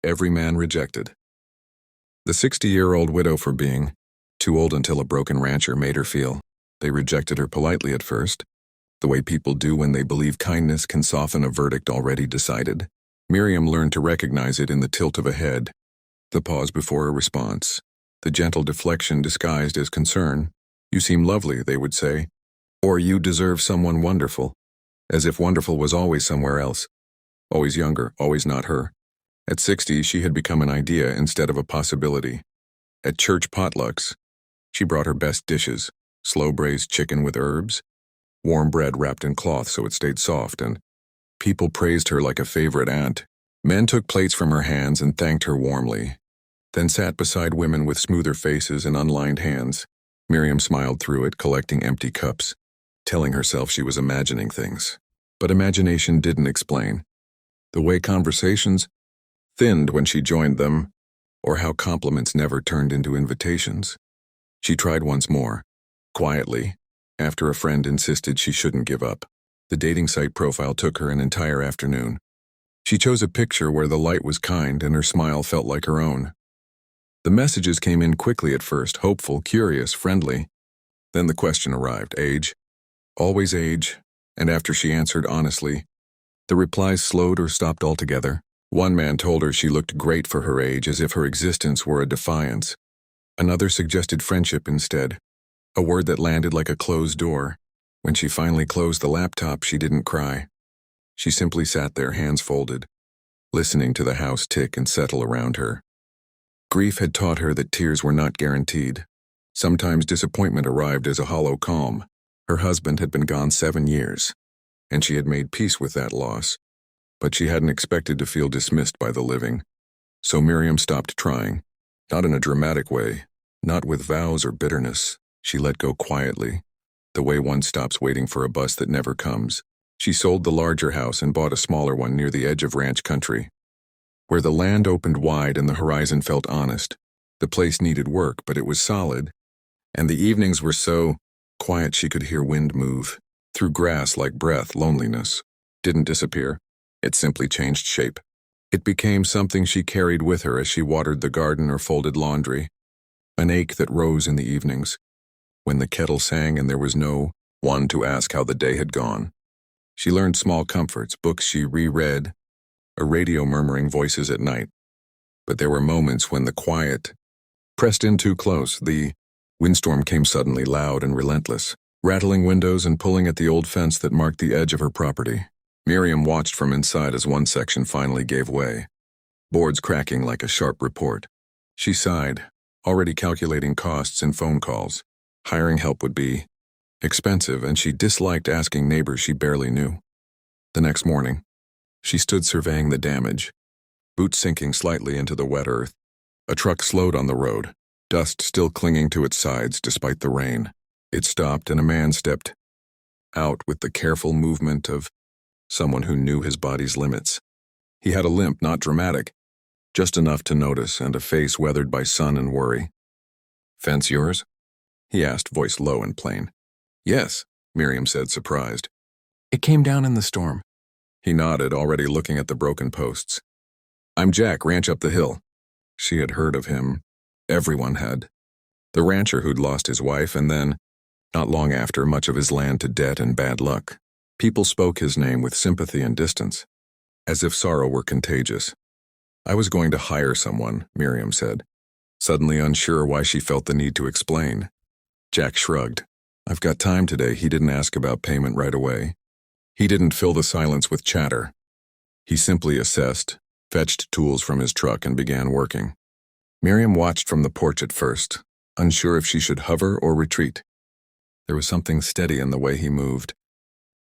every man rejected. The 60-year-old widow for being too old until a broken rancher made her feel. They rejected her politely at first, the way people do when they believe kindness can soften a verdict already decided. Miriam learned to recognize it in the tilt of a head, the pause before a response, the gentle deflection disguised as concern. "You seem lovely," they would say, or "You deserve someone wonderful," as if wonderful was always somewhere else, always younger, always not her. At 60, she had become an idea instead of a possibility. At church potlucks, she brought her best dishes, slow-braised chicken with herbs, warm bread wrapped in cloth so it stayed soft, and people praised her like a favorite aunt. Men took plates from her hands and thanked her warmly, then sat beside women with smoother faces and unlined hands. Miriam smiled through it, collecting empty cups, telling herself she was imagining things. But imagination didn't explain the way conversations thinned when she joined them, or how compliments never turned into invitations. She tried once more, quietly, after a friend insisted she shouldn't give up. The dating site profile took her an entire afternoon. She chose a picture where the light was kind and her smile felt like her own. The messages came in quickly at first, hopeful, curious, friendly. Then the question arrived: age? Always age, and after she answered honestly, the replies slowed or stopped altogether. One man told her she looked great for her age, as if her existence were a defiance. Another suggested friendship instead, a word that landed like a closed door. When she finally closed the laptop, she didn't cry. She simply sat there, hands folded, listening to the house tick and settle around her. Grief had taught her that tears were not guaranteed. Sometimes disappointment arrived as a hollow calm. Her husband had been gone 7 years, and she had made peace with that loss. But she hadn't expected to feel dismissed by the living. So Miriam stopped trying, not in a dramatic way, not with vows or bitterness. She let go quietly, the way one stops waiting for a bus that never comes. She sold the larger house and bought a smaller one near the edge of ranch country, where the land opened wide and the horizon felt honest. The place needed work, but it was solid, and the evenings were so quiet she could hear wind move through grass like breath. Loneliness didn't disappear. It simply changed shape. It became something she carried with her as she watered the garden or folded laundry, an ache that rose in the evenings, when the kettle sang and there was no one to ask how the day had gone. She learned small comforts, books she reread, a radio murmuring voices at night. But there were moments when the quiet pressed in too close. The windstorm came suddenly, loud and relentless, rattling windows and pulling at the old fence that marked the edge of her property. Miriam watched from inside as one section finally gave way, boards cracking like a sharp report. She sighed, already calculating costs and phone calls. Hiring help would be expensive, and she disliked asking neighbors she barely knew. The next morning, she stood surveying the damage, boots sinking slightly into the wet earth. A truck slowed on the road, dust still clinging to its sides despite the rain. It stopped and a man stepped out with the careful movement of someone who knew his body's limits. He had a limp, not dramatic, just enough to notice, and a face weathered by sun and worry. "Fence yours?" he asked, voice low and plain. "Yes," Miriam said, surprised. "It came down in the storm." He nodded, already looking at the broken posts. "I'm Jack, ranch up the hill." She had heard of him. Everyone had. The rancher who'd lost his wife and then, not long after, much of his land to debt and bad luck. People spoke his name with sympathy and distance, as if sorrow were contagious. "I was going to hire someone," Miriam said, suddenly unsure why she felt the need to explain. Jack shrugged. "I've got time today." He didn't ask about payment right away. He didn't fill the silence with chatter. He simply assessed, fetched tools from his truck, and began working. Miriam watched from the porch at first, unsure if she should hover or retreat. There was something steady in the way he moved,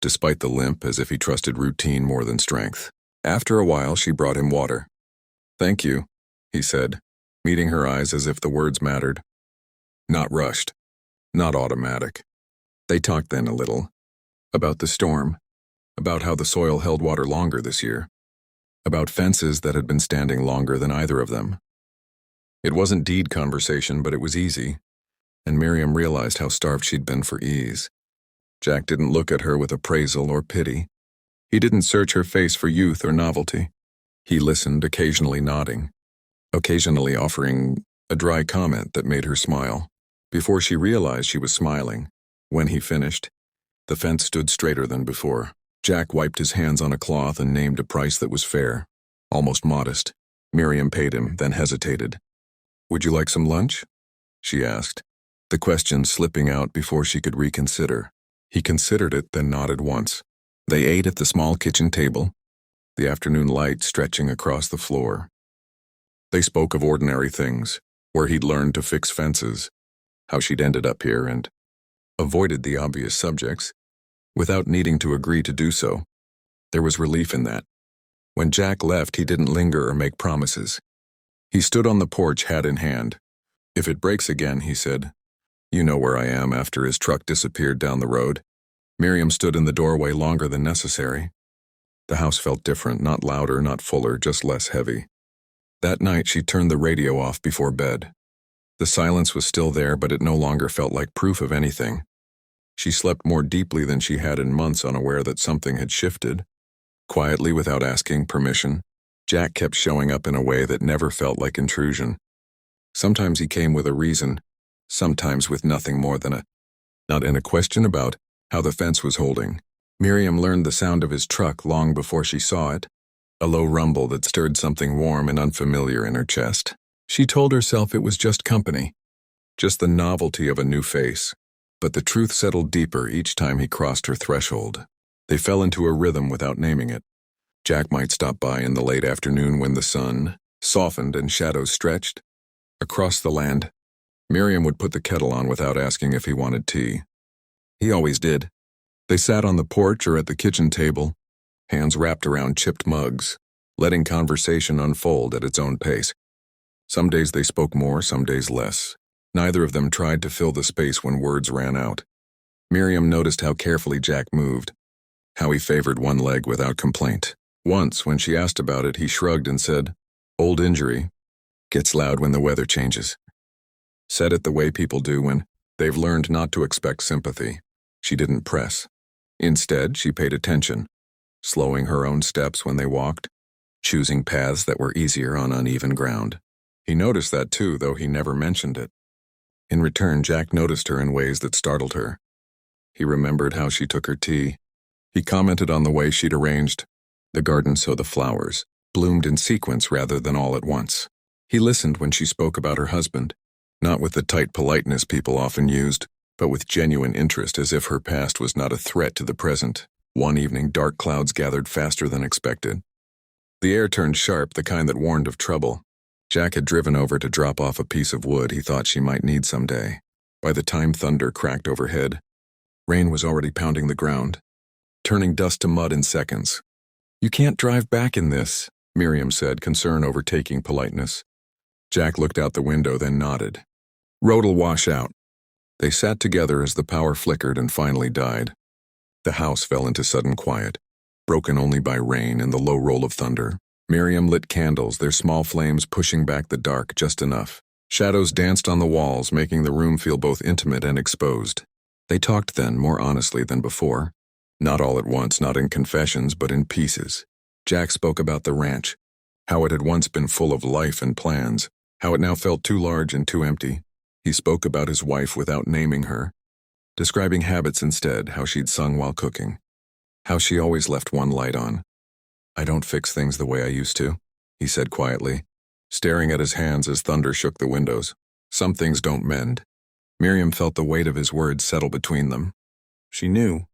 despite the limp, as if he trusted routine more than strength. After a while, she brought him water. "Thank you," he said, meeting her eyes as if the words mattered. Not rushed, not automatic. They talked then a little, about the storm, about how the soil held water longer this year, about fences that had been standing longer than either of them. It wasn't deed conversation, but it was easy, and Miriam realized how starved she'd been for ease. Jack didn't look at her with appraisal or pity. He didn't search her face for youth or novelty. He listened, occasionally nodding, occasionally offering a dry comment that made her smile. Before she realized she was smiling, when he finished, the fence stood straighter than before. Jack wiped his hands on a cloth and named a price that was fair, almost modest. Miriam paid him, then hesitated. "Would you like some lunch?" she asked, the question slipping out before she could reconsider. He considered it, then nodded once. They ate at the small kitchen table, the afternoon light stretching across the floor. They spoke of ordinary things, where he'd learned to fix fences, how she'd ended up here, and avoided the obvious subjects, without needing to agree to do so. There was relief in that. When Jack left, he didn't linger or make promises. He stood on the porch, hat in hand. "If it breaks again," he said, "you know where I am," after his truck disappeared down the road. Miriam stood in the doorway longer than necessary. The house felt different, not louder, not fuller, just less heavy. That night she turned the radio off before bed. The silence was still there, but it no longer felt like proof of anything. She slept more deeply than she had in months, unaware that something had shifted. Quietly, without asking permission, Jack kept showing up in a way that never felt like intrusion. Sometimes he came with a reason, sometimes with nothing more than not in a question about how the fence was holding. Miriam learned the sound of his truck long before she saw it, a low rumble that stirred something warm and unfamiliar in her chest. She told herself it was just company, just the novelty of a new face. But the truth settled deeper each time he crossed her threshold. They fell into a rhythm without naming it. Jack might stop by in the late afternoon when the sun softened and shadows stretched. Across the land, Miriam would put the kettle on without asking if he wanted tea. He always did. They sat on the porch or at the kitchen table, hands wrapped around chipped mugs, letting conversation unfold at its own pace. Some days they spoke more, some days less. Neither of them tried to fill the space when words ran out. Miriam noticed how carefully Jack moved, how he favored one leg without complaint. Once, when she asked about it, he shrugged and said, "Old injury. Gets loud when the weather changes." Said it the way people do when they've learned not to expect sympathy. She didn't press. Instead, she paid attention, slowing her own steps when they walked, choosing paths that were easier on uneven ground. He noticed that too, though he never mentioned it. In return, Jack noticed her in ways that startled her. He remembered how she took her tea. He commented on the way she'd arranged the garden so the flowers bloomed in sequence rather than all at once. He listened when she spoke about her husband, not with the tight politeness people often used, but with genuine interest, as if her past was not a threat to the present. One evening, dark clouds gathered faster than expected. The air turned sharp, the kind that warned of trouble. Jack had driven over to drop off a piece of wood he thought she might need someday. By the time thunder cracked overhead, rain was already pounding the ground, turning dust to mud in seconds. "You can't drive back in this," Miriam said, concern overtaking politeness. Jack looked out the window, then nodded. "Road'll wash out." They sat together as the power flickered and finally died. The house fell into sudden quiet, broken only by rain and the low roll of thunder. Miriam lit candles, their small flames pushing back the dark just enough. Shadows danced on the walls, making the room feel both intimate and exposed. They talked then, more honestly than before. Not all at once, not in confessions, but in pieces. Jack spoke about the ranch, how it had once been full of life and plans, how it now felt too large and too empty. He spoke about his wife without naming her, describing habits instead, how she'd sung while cooking, how she always left one light on. "I don't fix things the way I used to," he said quietly, staring at his hands as thunder shook the windows. "Some things don't mend." Miriam felt the weight of his words settle between them. She knew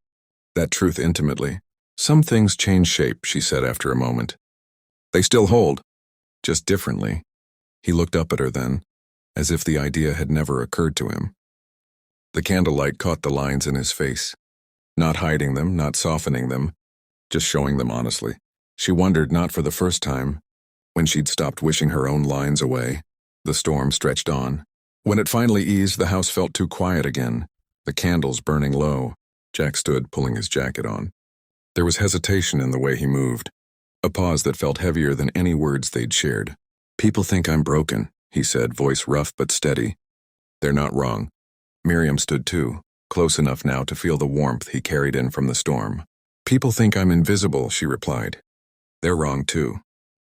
that truth intimately. "Some things change shape," she said after a moment. "They still hold, just differently." He looked up at her then, as if the idea had never occurred to him. The candlelight caught the lines in his face, not hiding them, not softening them, just showing them honestly. She wondered, not for the first time, when she'd stopped wishing her own lines away. The storm stretched on. When it finally eased, the house felt too quiet again, the candles burning low. Jack stood, pulling his jacket on. There was hesitation in the way he moved, a pause that felt heavier than any words they'd shared. "People think I'm broken," he said, voice rough but steady. "They're not wrong." Miriam stood too, close enough now to feel the warmth he carried in from the storm. "People think I'm invisible," she replied. "They're wrong too."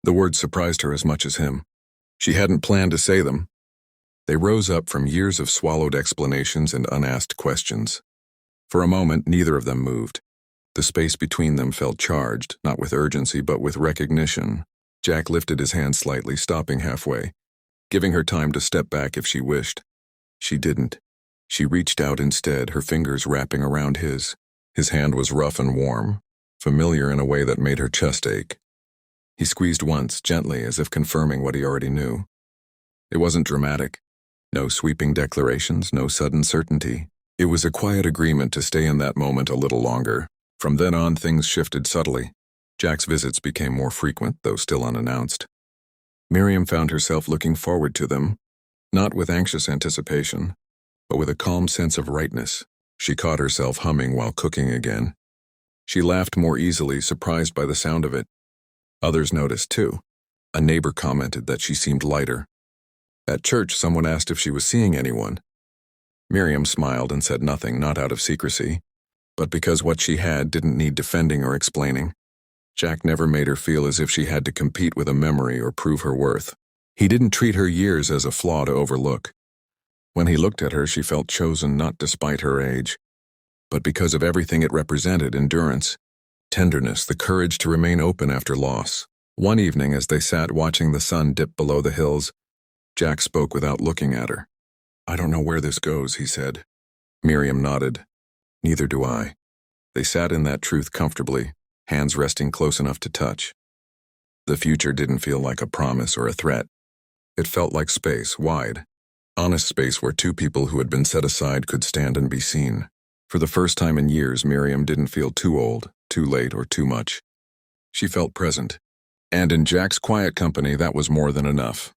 The words surprised her as much as him. She hadn't planned to say them. They rose up from years of swallowed explanations and unasked questions. For a moment, neither of them moved. The space between them felt charged, not with urgency but with recognition. Jack lifted his hand slightly, stopping halfway, giving her time to step back if she wished. She didn't. She reached out instead, her fingers wrapping around his. His hand was rough and warm, familiar in a way that made her chest ache. He squeezed once, gently, as if confirming what he already knew. It wasn't dramatic. No sweeping declarations, no sudden certainty. It was a quiet agreement to stay in that moment a little longer. From then on, things shifted subtly. Jack's visits became more frequent, though still unannounced. Miriam found herself looking forward to them, not with anxious anticipation, but with a calm sense of rightness. She caught herself humming while cooking again. She laughed more easily, surprised by the sound of it. Others noticed, too. A neighbor commented that she seemed lighter. At church, someone asked if she was seeing anyone. Miriam smiled and said nothing, not out of secrecy, but because what she had didn't need defending or explaining. Jack never made her feel as if she had to compete with a memory or prove her worth. He didn't treat her years as a flaw to overlook. When he looked at her, she felt chosen not despite her age, but because of everything it represented: endurance, tenderness, the courage to remain open after loss. One evening, as they sat watching the sun dip below the hills, Jack spoke without looking at her. "I don't know where this goes," he said. Miriam nodded. "Neither do I." They sat in that truth comfortably, hands resting close enough to touch. The future didn't feel like a promise or a threat. It felt like space, wide, honest space where two people who had been set aside could stand and be seen. For the first time in years, Miriam didn't feel too old, too late, or too much. She felt present. And in Jack's quiet company, that was more than enough.